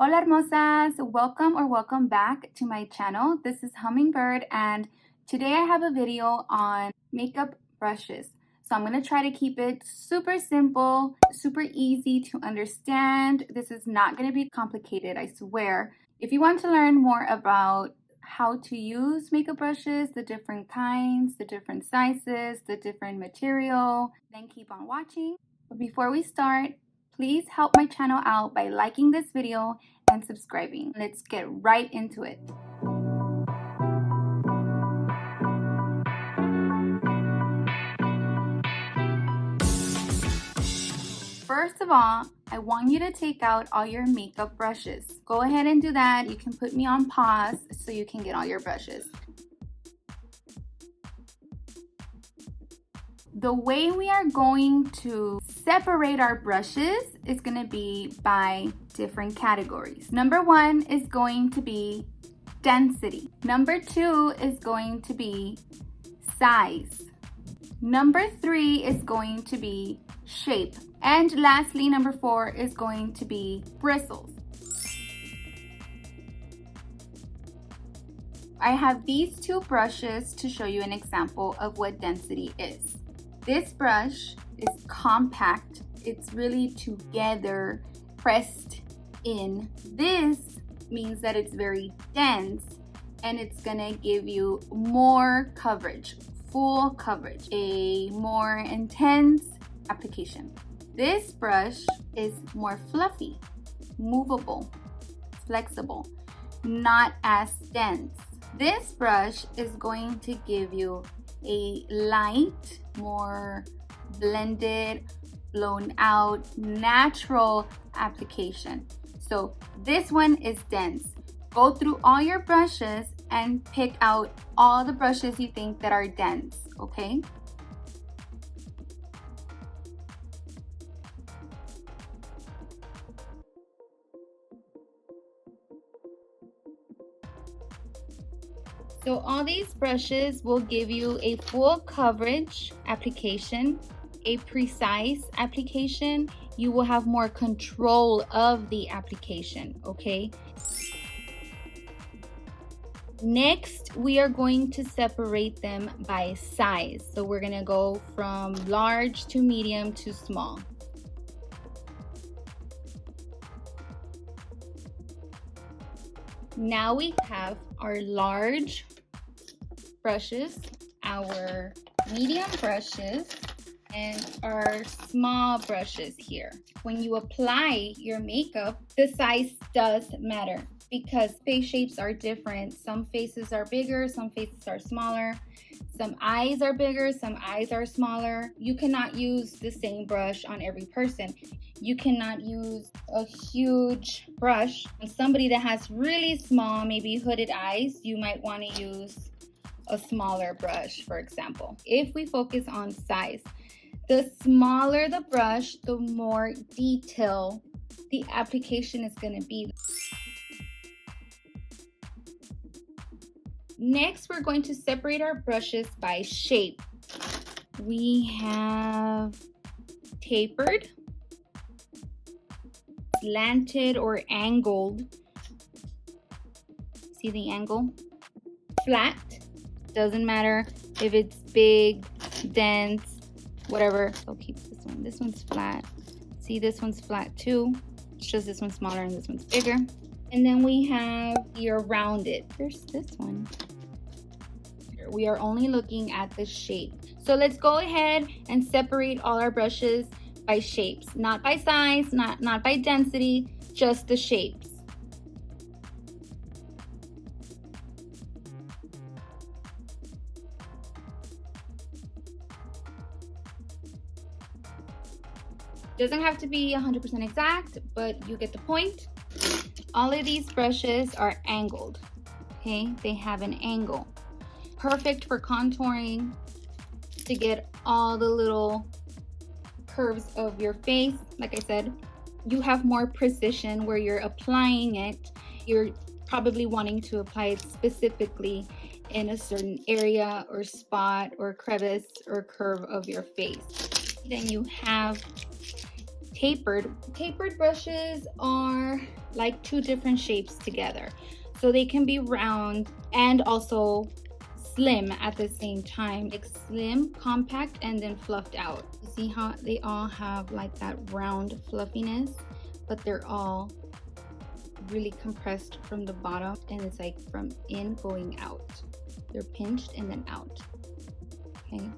Hola hermosas, welcome back to my channel. This is Hummingbird and today I have a video on makeup brushes. So I'm going to try to keep it super simple, super easy to understand. This is not going to be complicated, I swear. If you want to learn more about how to use makeup brushes, the different kinds, the different sizes, the different material, then keep on watching. But before we start, please help my channel out by liking this video and subscribing. Let's get right into it. First of all, I want you to take out all your makeup brushes. Go ahead and do that. You can put me on pause so you can get all your brushes. The way we are going to separate our brushes is going to be by different categories. Number one is going to be density. Number two is going to be size. Number three is going to be shape. And lastly, number four is going to be bristles. I have these two brushes to show you an example of what density is. This brush is compact. It's really together, pressed in. This means that it's very dense and it's gonna give you more coverage, full coverage, a more intense application. This brush is more fluffy, movable, flexible, not as dense. This brush is going to give you a light, more blended, blown out, natural application. So this one is dense. Go through all your brushes and pick out all the brushes you think that are dense, okay? So all these brushes will give you a full coverage application, a precise application. You will have more control of the application, okay? Next, we are going to separate them by size. So we're gonna go from large to medium to small. Now we have our large brushes, our medium brushes, and our small brushes here. When you apply your makeup, the size does matter because face shapes are different. Some faces are bigger, some faces are smaller. Some eyes are bigger, some eyes are smaller. You cannot use the same brush on every person. You cannot use a huge brush on somebody that has really small, maybe hooded eyes. You might want to use a smaller brush, for example. If we focus on size, the smaller the brush, the more detail the application is going to be. Next, we're going to separate our brushes by shape. We have tapered, slanted or angled. See the angle? Flat, doesn't matter if it's big, dense, whatever. I'll keep this one. This one's flat. See, this one's flat too. It's just this one's smaller and this one's bigger. And then we have your rounded. There's this one. We are only looking at the shape. So let's go ahead and separate all our brushes by shapes, not by size, not by density, just the shapes. Doesn't have to be 100% exact, but you get the point. All of these brushes are angled, okay? They have an angle. Perfect for contouring, to get all the little curves of your face. Like I said, you have more precision where you're applying it. You're probably wanting to apply it specifically in a certain area or spot or crevice or curve of your face. Then you have tapered. Tapered brushes are like two different shapes together. So they can be round and also slim at the same time, like slim, compact, and then fluffed out. See how they all have like that round fluffiness, but they're all really compressed from the bottom, and it's like from in going out. They're pinched and then out. Okay,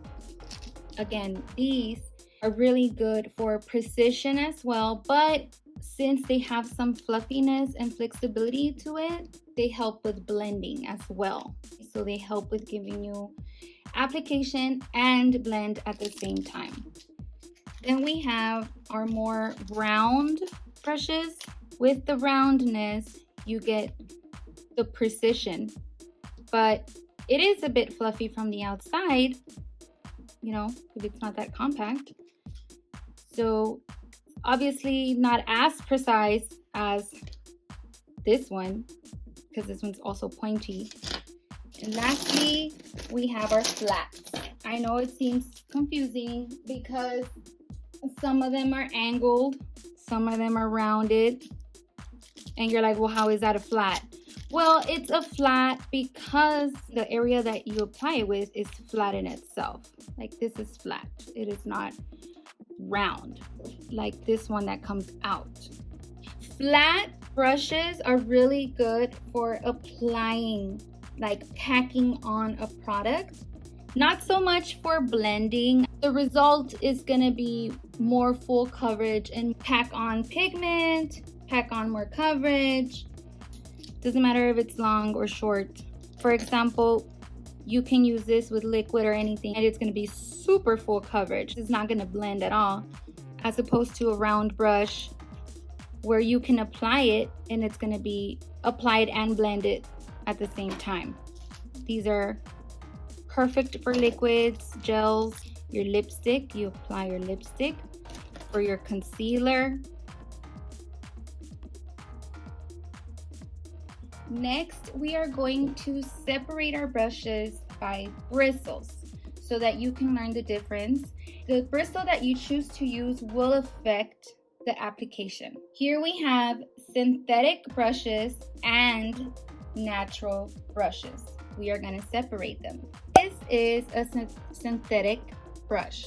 again, these are really good for precision as well, but since they have some fluffiness and flexibility to it, they help with blending as well. So they help with giving you application and blend at the same time. Then we have our more round brushes. With the roundness, you get the precision, but it is a bit fluffy from the outside, you know, if it's not that compact. So obviously not as precise as this one, because this one's also pointy. And lastly, we have our flats. I know it seems confusing because some of them are angled, some of them are rounded, and you're like, well, how is that a flat? Well, it's a flat because the area that you apply it with is flat in itself. Like this is flat. It is not round like this one that comes out. Flat brushes are really good for applying, like packing on a product. Not so much for blending. The result is gonna be more full coverage and pack on pigment, pack on more coverage. Doesn't matter if it's long or short. For example, you can use this with liquid or anything and it's gonna be super full coverage. It's not gonna blend at all, as opposed to a round brush where you can apply it and it's gonna be applied and blended at the same time. These are perfect for liquids, gels, your lipstick. You apply your lipstick. For your concealer. Next, we are going to separate our brushes by bristles so that you can learn the difference. The bristle that you choose to use will affect the application. Here we have synthetic brushes and natural brushes. We are going to separate them. This is a synthetic brush.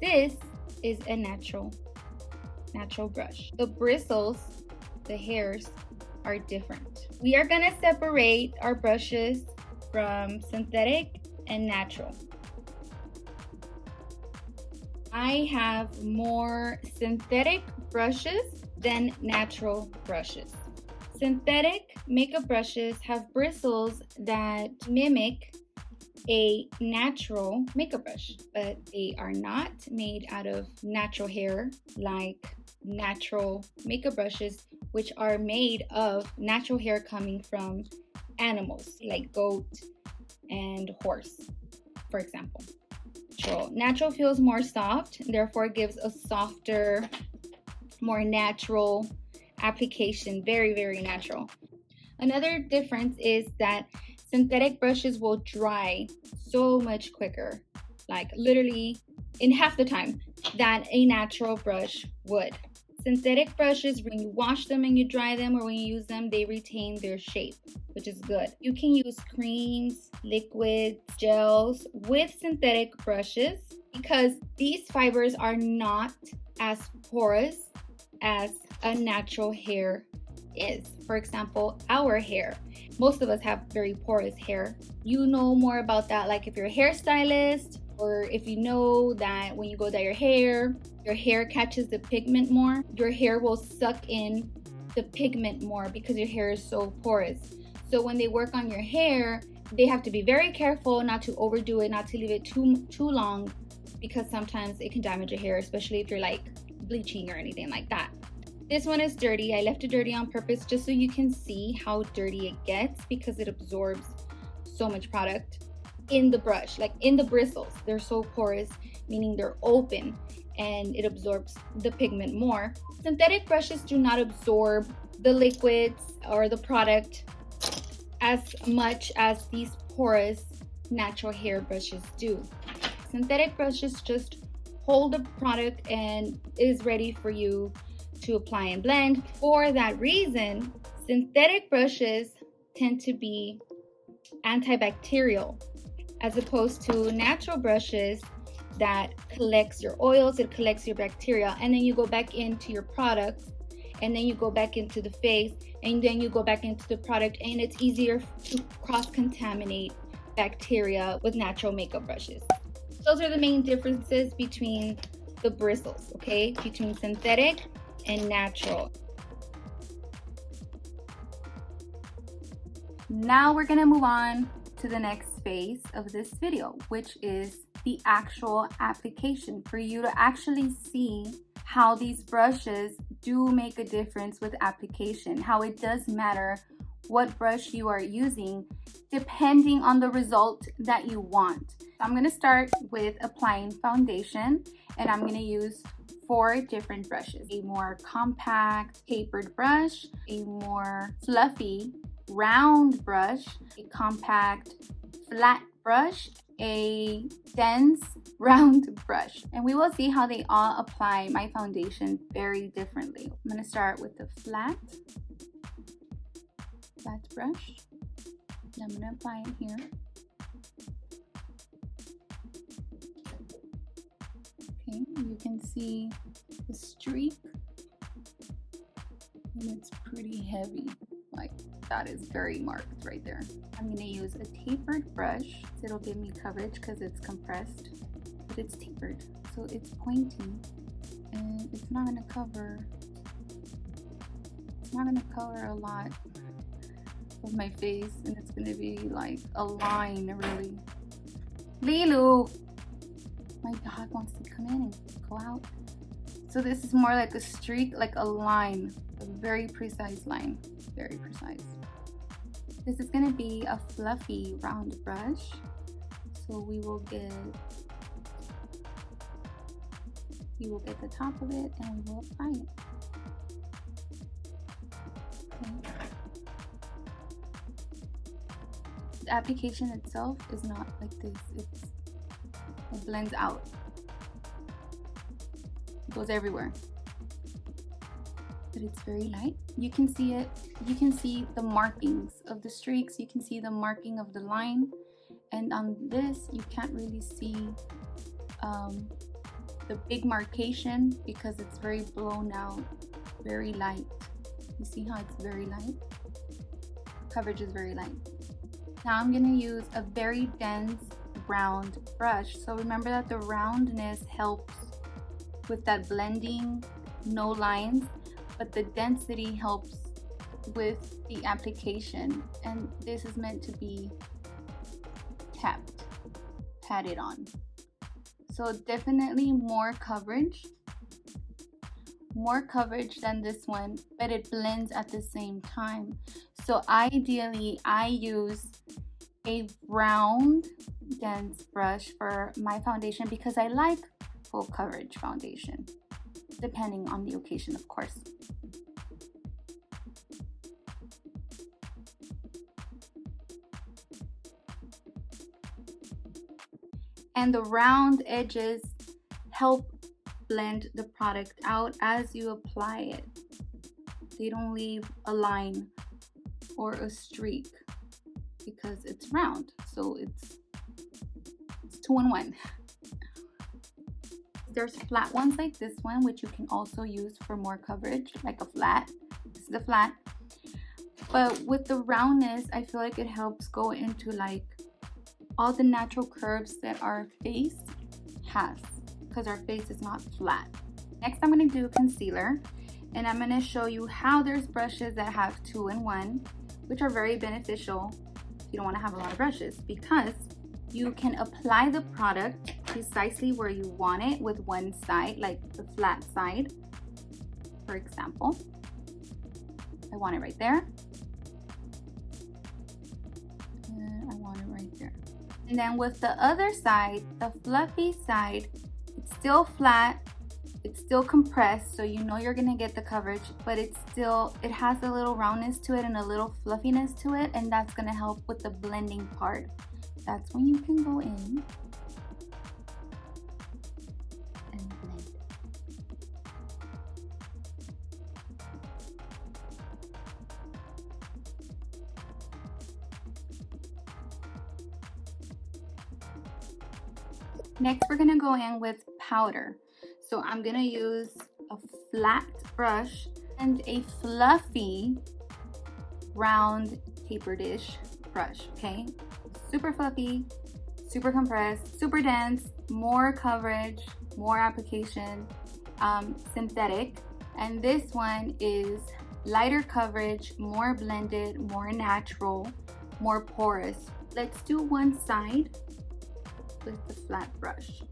This is a natural brush. The bristles, the hairs, are different. We are going to separate our brushes from synthetic and natural. I have more synthetic brushes than natural brushes. Synthetic makeup brushes have bristles that mimic a natural makeup brush, but they are not made out of natural hair like natural makeup brushes, which are made of natural hair coming from animals like goat and horse, for example. Natural feels more soft, therefore it gives a softer, more natural application. Very, very natural. Another difference is that synthetic brushes will dry so much quicker, like literally in half the time that a natural brush would. Synthetic brushes, when you wash them and you dry them, or when you use them, they retain their shape, which is good. You can use creams, liquids, gels with synthetic brushes because these fibers are not as porous as a natural hair is. For example, our hair. Most of us have very porous hair. You know more about that, like if you're a hairstylist, or if you know that when you go dye your hair catches the pigment more. Your hair will suck in the pigment more because your hair is so porous. So when they work on your hair, they have to be very careful not to overdo it, not to leave it too long, because sometimes it can damage your hair, especially if you're like bleaching or anything like that. This one is dirty. I left it dirty on purpose just so you can see how dirty it gets, because it absorbs so much product in the brush, like in the bristles. They're so porous, meaning they're open, and it absorbs the pigment more. Synthetic brushes do not absorb the liquids or the product as much as these porous natural hair brushes do. Synthetic brushes just hold the product and is ready for you to apply and blend. For that reason, synthetic brushes tend to be antibacterial as opposed to natural brushes that collects your oils, it collects your bacteria, and then you go back into your products, and then you go back into the face, and then you go back into the product, and it's easier to cross-contaminate bacteria with natural makeup brushes. Those are the main differences between the bristles, okay? Between synthetic and natural. Now we're gonna move on to the next phase of this video, which is the actual application, for you to actually see how these brushes do make a difference with application, how it does matter what brush you are using depending on the result that you want. I'm going to start with applying foundation, and I'm going to use 4 different brushes: a more compact tapered brush, a more fluffy round brush, a compact flat brush, a dense round brush, and we will see how they all apply my foundation very differently. I'm going to start with the flat brush, and I'm going to apply it here. Okay, you can see the streak, and it's pretty heavy. Like, that is very marked right there. I'm going to use a tapered brush. It'll give me coverage because it's compressed, but it's tapered, so it's pointy, and it's not going to cover a lot of my face, and it's going to be like a line, really. Lilu! My dog wants to come in and go out. So this is more like a streak, like a line, a very precise line, very precise. This is going to be a fluffy round brush, so we will get the top of it and we will apply it. Okay. The application itself is not like this. It blends out. It goes everywhere. But it's very light. You can see it. You can see the markings of the streaks. You can see the marking of the line. And on this, you can't really see the big markation because it's very blown out, very light. You see how it's very light? Coverage is very light. Now I'm going to use a very dense round brush. So remember that the roundness helps with that blending, no lines, but the density helps with the application. And this is meant to be patted on. So definitely more coverage than this one, but it blends at the same time. So ideally I use a round dense brush for my foundation because I like full coverage foundation, depending on the occasion, of course. And the round edges help blend the product out as you apply it. They don't leave a line or a streak because it's round, so it's 2-in-1. There's flat ones like this one, which you can also use for more coverage, like a flat. This is a flat. But with the roundness, I feel like it helps go into like all the natural curves that our face has, because our face is not flat. Next, I'm going to do concealer, and I'm going to show you how there's brushes that have 2-in-1, which are very beneficial if you don't want to have a lot of brushes, because you can apply the product precisely where you want it with one side, like the flat side, for example. I want it right there. And I want it right there. And then with the other side, the fluffy side, it's still flat, it's still compressed, so you know you're gonna get the coverage, but it has a little roundness to it and a little fluffiness to it, and that's gonna help with the blending part. That's when you can go in and blend. Next, we're gonna go in with powder. So I'm gonna use a flat brush and a fluffy round tapered-ish brush, okay? Super fluffy, super compressed, super dense, more coverage, more application, synthetic. And this one is lighter coverage, more blended, more natural, more porous. Let's do one side with the flat brush.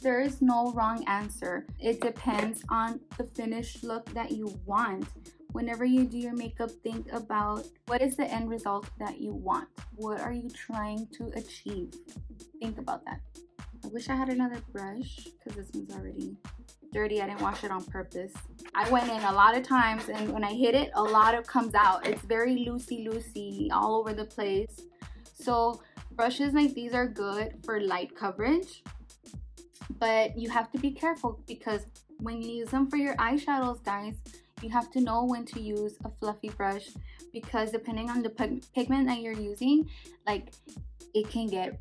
There is no wrong answer. It depends on the finished look that you want. Whenever you do your makeup, think about what is the end result that you want. What are you trying to achieve? Think about that. I wish I had another brush because this one's already dirty. I didn't wash it on purpose. I went in a lot of times, and when I hit it, a lot of comes out. It's very loosey all over the place. So brushes like these are good for light coverage, but you have to be careful because when you use them for your eyeshadows, guys, you have to know when to use a fluffy brush, because depending on the pigment that you're using, like, it can get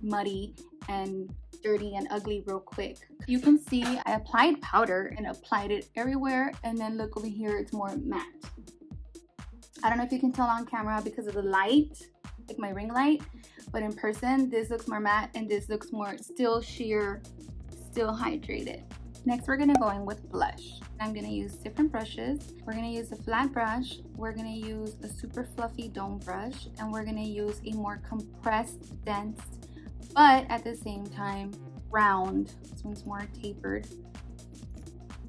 muddy and dirty and ugly real quick. You can see I applied powder and applied it everywhere, and then look over here, it's more matte. I don't know if you can tell on camera because of the light, like my ring light, but in person this looks more matte and this looks more still sheer, still hydrated. Next, we're gonna go in with blush. I'm gonna use different brushes. We're gonna use a flat brush, we're gonna use a super fluffy dome brush, and we're gonna use a more compressed, dense, but at the same time round. This one's more tapered.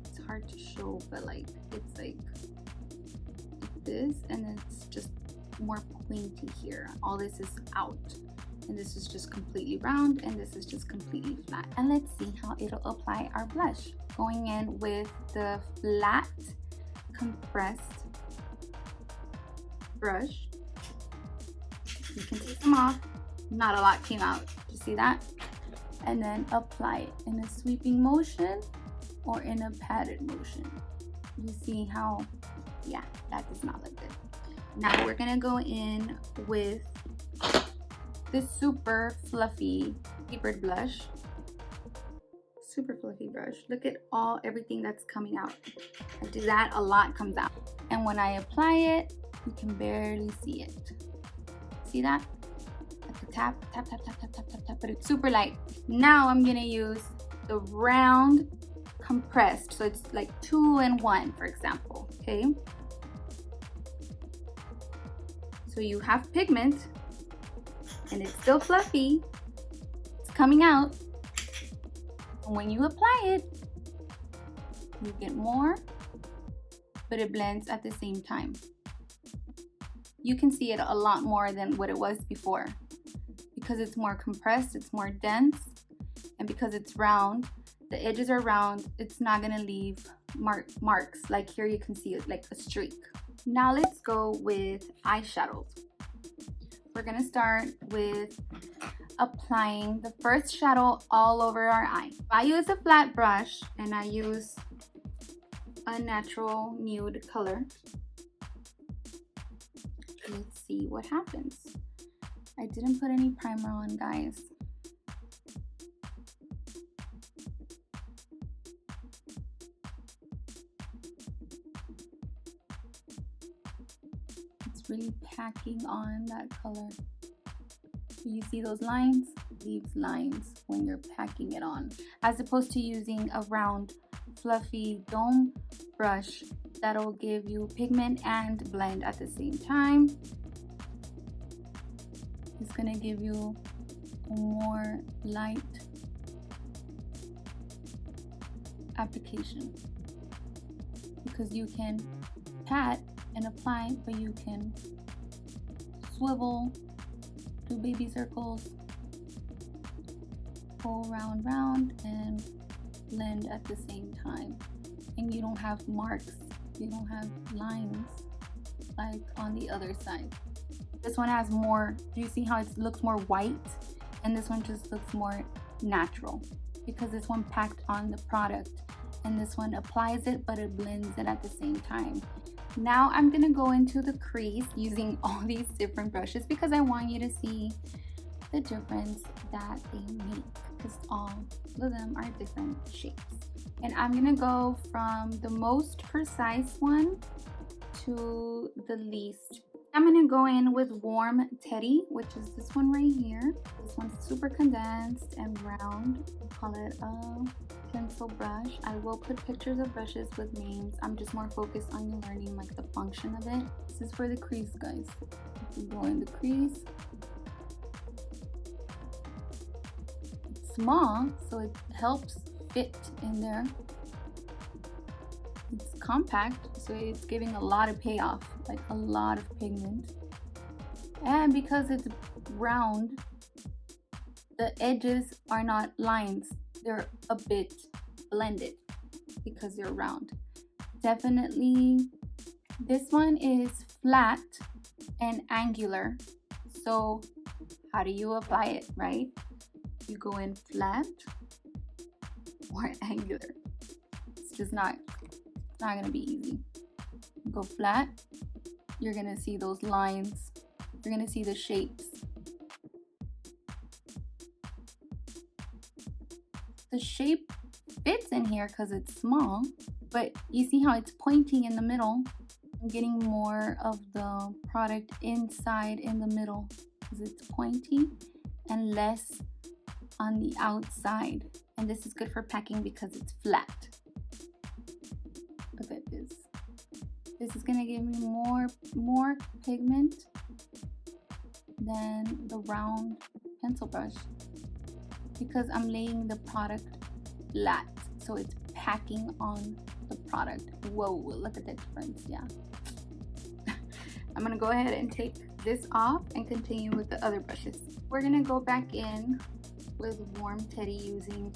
It's hard to show, but like it's like this, and it's just more pointy here. All this is out, and this is just completely round, and this is just completely flat. And let's see how it'll apply our blush. Going in with the flat compressed brush. You can take them off. Not a lot came out. You see that? And then apply it in a sweeping motion or in a patted motion. You see how, yeah, that does not look good. Now we're gonna go in with this super fluffy tapered blush. Super fluffy brush. Look at everything that's coming out. I do that, a lot comes out. And when I apply it, you can barely see it. See that? Tap, tap, tap, tap, tap, tap, tap, tap, but it's super light. Now I'm gonna use the round compressed, so it's like 2 in 1, for example, okay? So you have pigment, and it's still fluffy, it's coming out, and when you apply it, you get more, but it blends at the same time. You can see it a lot more than what it was before. Because it's more compressed, it's more dense, and because it's round, the edges are round, it's not gonna leave marks. Like here you can see it like a streak. Now let's go with eyeshadows. We're gonna start with applying the first shadow all over our eye. I use a flat brush and I use a natural nude color. Let's see what happens. I didn't put any primer on, guys. It's really packing on that color. You see those lines? Leaves lines when you're packing it on. As opposed to using a round, fluffy dome brush that'll give you pigment and blend at the same time. It's gonna give you a more light application because you can pat and apply, but you can swivel, do baby circles, go round and blend at the same time, and you don't have marks, you don't have lines like on the other side. This one has more, do you see how it looks more white? And this one just looks more natural because this one packed on the product, and this one applies it, but it blends it at the same time. Now I'm gonna go into the crease using all these different brushes because I want you to see the difference that they make, because all of them are different shapes. And I'm gonna go from the most precise one to the least. I'm gonna go in with Warm Teddy, which is this one right here. This one's super condensed and round. We'll call it a pencil brush. I will put pictures of brushes with names. I'm just more focused on you learning like the function of it. This is for the crease, guys. You can go in the crease. It's small, so it helps fit in there. It's compact, so it's giving a lot of payoff, like a lot of pigment. And because it's round, the edges are not lines, they're a bit blended because they're round. Definitely, this one is flat and angular. So how do you apply it, right? You go in flat or angular. It's just not gonna be easy. Go flat, you're gonna see those lines, you're gonna see the shapes. The shape fits in here because it's small, but you see how it's pointing in the middle. I'm getting more of the product inside in the middle because it's pointy, and less on the outside. And this is good for packing because it's flat. Look at this. This is gonna give me more pigment than the round pencil brush because I'm laying the product flat, so it's packing on the product. Whoa, look at the difference. Yeah. I'm gonna go ahead and take this off and continue with the other brushes. We're gonna go back in with Warm Teddy using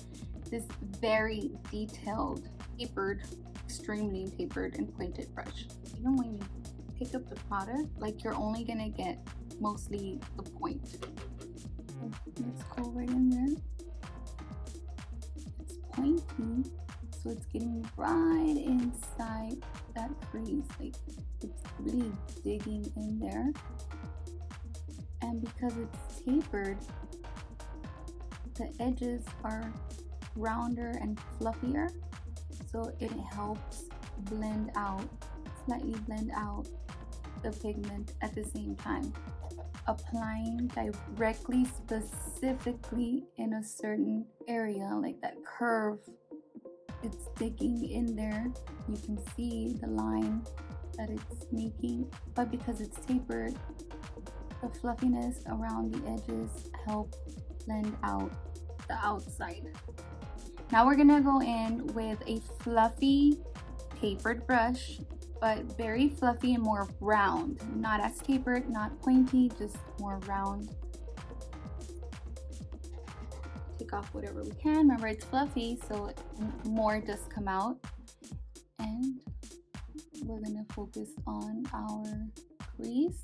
this very detailed, tapered, extremely tapered and pointed brush. Even when you pick up the product, like you're only gonna get mostly the point. Let's go right in there. It's pointy, so it's getting right inside that crease. Like it's really digging in there. And because it's tapered, the edges are rounder and fluffier, so it helps blend out, slightly blend out the pigment at the same time. Applying directly, specifically in a certain area, like that curve, it's digging in there. You can see the line that it's making, but because it's tapered, the fluffiness around the edges help blend out the outside. Now we're gonna go in with a fluffy tapered brush, but very fluffy and more round. Not as tapered, not pointy, just more round. Take off whatever we can. Remember, it's fluffy, so more does come out. And we're gonna focus on our crease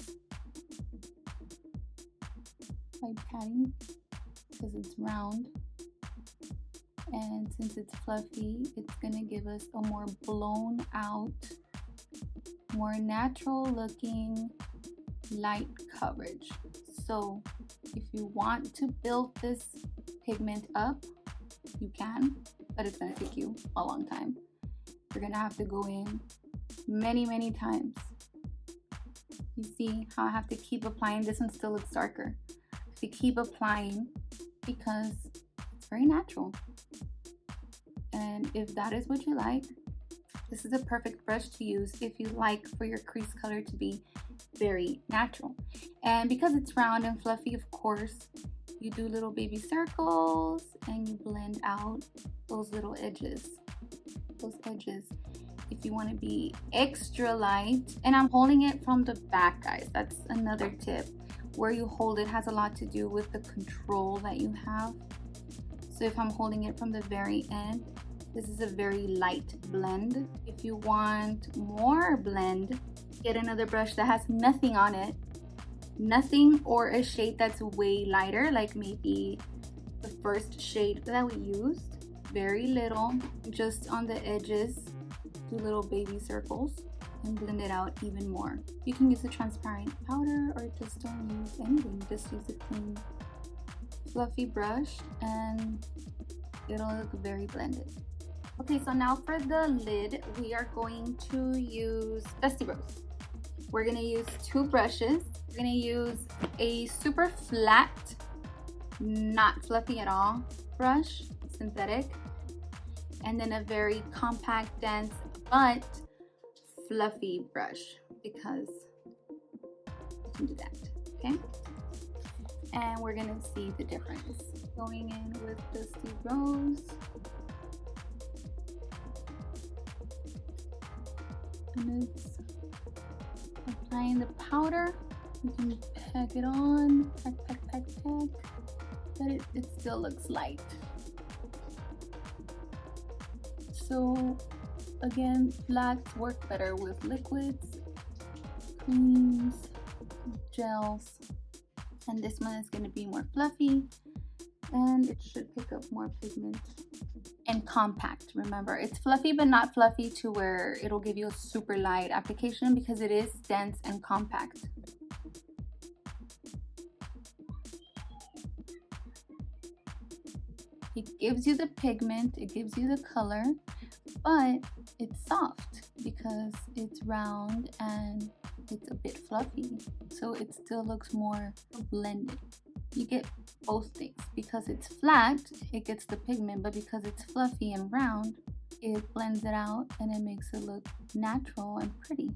by patting because it's round. And since it's fluffy, it's gonna give us a more blown out, more natural looking light coverage. So if you want to build this pigment up, you can, but it's gonna take you a long time. You're gonna have to go in many times. You see how I have to keep applying? This one still looks darker. I have to keep applying because it's very natural. And if that is what you like, this is a perfect brush to use if you like for your crease color to be very natural. And because it's round and fluffy, of course, you do little baby circles and you blend out those little edges, if you want to be extra light. And I'm holding it from the back, guys. That's another tip. Where you hold it has a lot to do with the control that you have. So if I'm holding it from the very end, this is a very light blend. If you want more blend, get another brush that has nothing on it. Nothing, or a shade that's way lighter, like maybe the first shade that we used. Very little, just on the edges. Do little baby circles and blend it out even more. You can use a transparent powder or just don't use anything. Just use a clean, fluffy brush and it'll look very blended. Okay, so now for the lid, we are going to use Dusty Rose. We're gonna use 2 brushes. We're gonna use a super flat, not fluffy at all brush, synthetic, and then a very compact, dense, but fluffy brush, because you can do that, okay? And we're gonna see the difference. Going in with Dusty Rose. And it's applying the powder. You can pack it on, pack, but it still looks light. So again, flats work better with liquids, creams, gels, and this one is going to be more fluffy and it should pick up more pigment. And compact, remember, it's fluffy but not fluffy to where it'll give you a super light application, because it is dense and compact. It gives you the pigment, it gives you the color, but it's soft because it's round and it's a bit fluffy, so it still looks more blended. You get both things. Because it's flat, it gets the pigment, but because it's fluffy and round, it blends it out and it makes it look natural and pretty.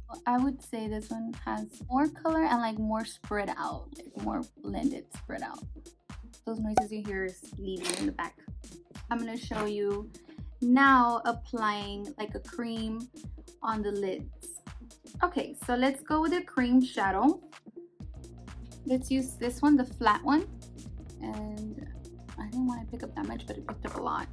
Well, I would say this one has more color and like more spread out, like more blended, spread out. Those noises you hear is leaving in the back. I'm gonna show you now applying like a cream on the lids. Okay, so let's go with a cream shadow. Let's use this one, the flat one. And I didn't want to pick up that much, but it picked up a lot.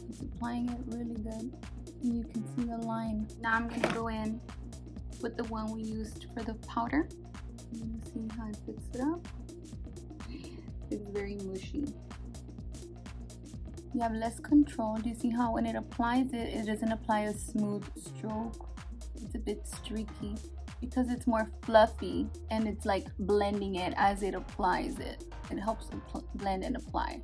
It's applying it really good. And you can see the line. Now I'm going to go in with the one we used for the powder. You can see how it picks it up. It's very mushy. You have less control. Do you see how when it applies it, it doesn't apply a smooth stroke? It's a bit streaky because it's more fluffy and it's like blending it as it applies it. It helps to blend and apply.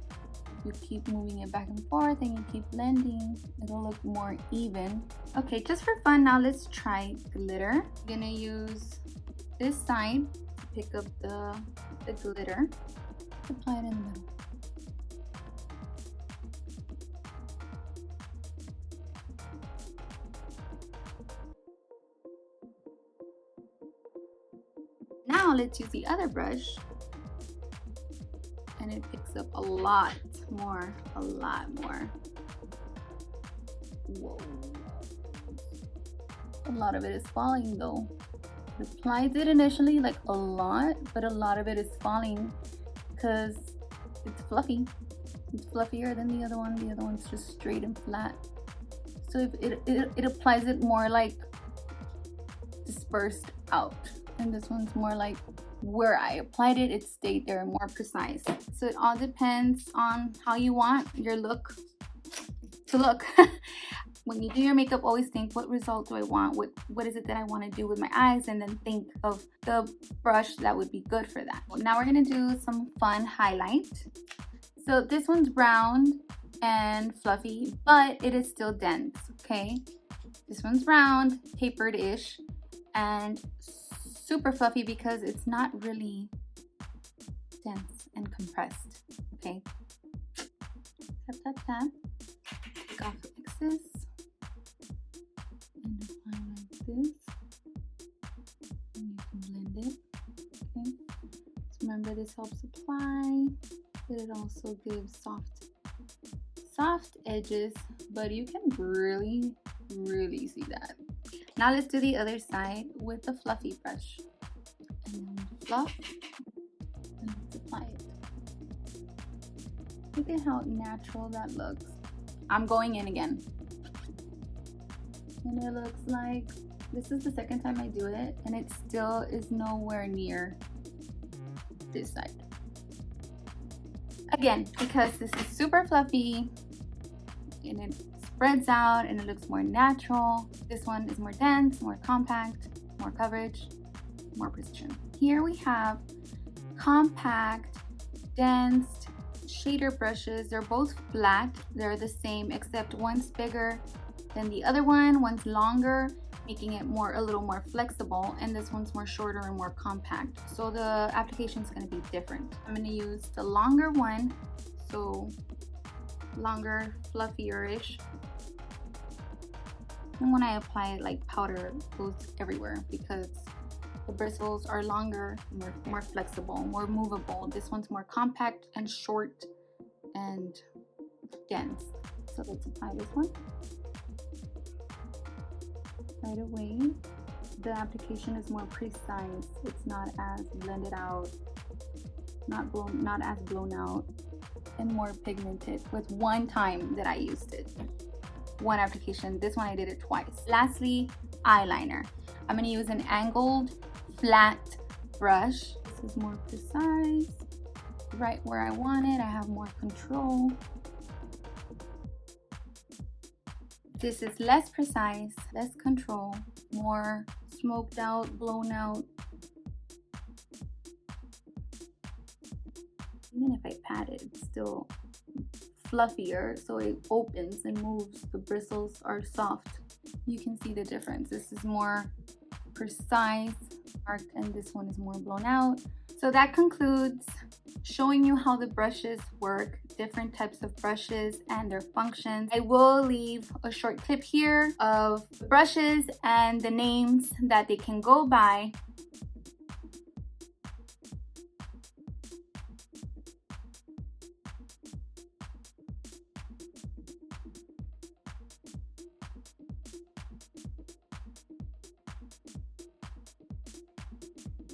If you keep moving it back and forth and you keep blending, it'll look more even. Okay, just for fun, now let's try glitter. I'm gonna use this side to pick up the glitter. Apply it in the middle. Now let's use the other brush, and it picks up a lot more. Whoa. A lot of it is falling though. It applies it initially like a lot, but a lot of it is falling because it's fluffy. It's fluffier than the other one. The other one's just straight and flat. So if it applies it more like dispersed out. And this one's more like where I applied it, it stayed there, more precise. So it all depends on how you want your look to look. When you do your makeup, always think, what result do I want? What is it that I want to do with my eyes? And then think of the brush that would be good for that. Now we're gonna do some fun highlight. So this one's round and fluffy, but it is still dense, okay? This one's round, tapered-ish, and super fluffy because it's not really dense and compressed, okay? Tap. Take off the excess. And apply like this. And you can blend it, okay? So remember, this helps apply, but it also gives soft edges, but you can really see that. Now let's do the other side with the fluffy brush. And then fluff, and let's apply it. Look at how natural that looks. I'm going in again. And it looks like, this is the second time I do it, and it still is nowhere near this side. Again, because this is super fluffy and it spreads out and it looks more natural. This one is more dense, more compact, more coverage, more precision. Here we have compact, dense shader brushes. They're both flat. They're the same, except one's bigger than the other one. One's longer, making it a little more flexible, and this one's more shorter and more compact. So the application is going to be different. I'm going to use the longer one, so longer, fluffier-ish. And when I apply it, like powder goes everywhere because the bristles are longer, more flexible, more movable. This one's more compact and short and dense. So let's apply this one. Right away, the application is more precise. It's not as blended out, not as blown out, and more pigmented with one time that I used it. One application. This one I did it twice. Lastly, eyeliner. I'm going to use an angled flat brush. This is more precise, right where I want it. I have more control. This is less precise, less control, more smoked out, blown out. Even if I pat it, it's still fluffier, so it opens and moves. The bristles are soft. You can see the difference. This is more precise, marked, and this one is more blown out. So that concludes showing you how the brushes work, different types of brushes and their functions. I will leave a short clip here of the brushes and the names that they can go by.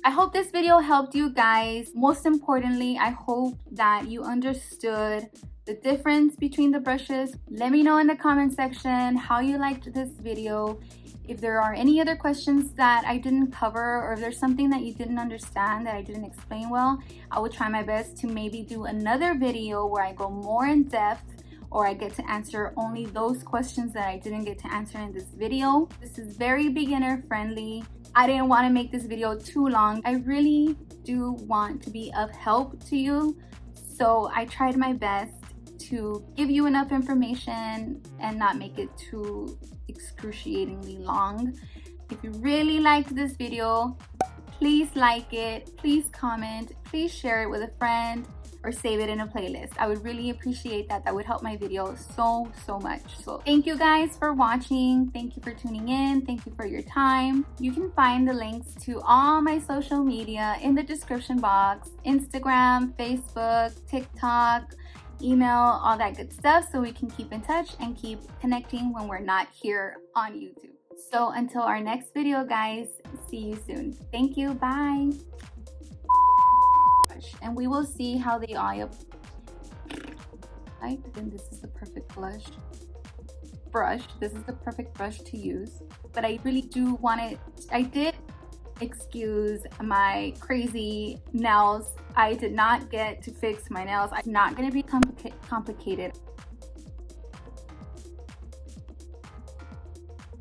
I hope this video helped you guys. Most importantly, I hope that you understood the difference between the brushes. Let me know in the comment section how you liked this video. If there are any other questions that I didn't cover, or if there's something that you didn't understand that I didn't explain well, I will try my best to maybe do another video where I go more in depth, or I get to answer only those questions that I didn't get to answer in this video. This is very beginner friendly. I didn't want to make this video too long. I really do want to be of help to you, so I tried my best to give you enough information and not make it too excruciatingly long. If you really liked this video, please like it, please comment, please share it with a friend, or save it in a playlist. I would really appreciate that. That would help my video so much. So thank you guys for watching. Thank you for tuning in. Thank you for your time. You can find the links to all my social media in the description box: Instagram, Facebook, TikTok, email, all that good stuff, so we can keep in touch and keep connecting when we're not here on YouTube. So until our next video, guys, see you soon. Thank you. Bye. And we will see how they eye up. Then this is the perfect brush. This is the perfect brush to use. But I really do want it. I did excuse my crazy nails. I did not get to fix my nails. I'm not going to be complicated.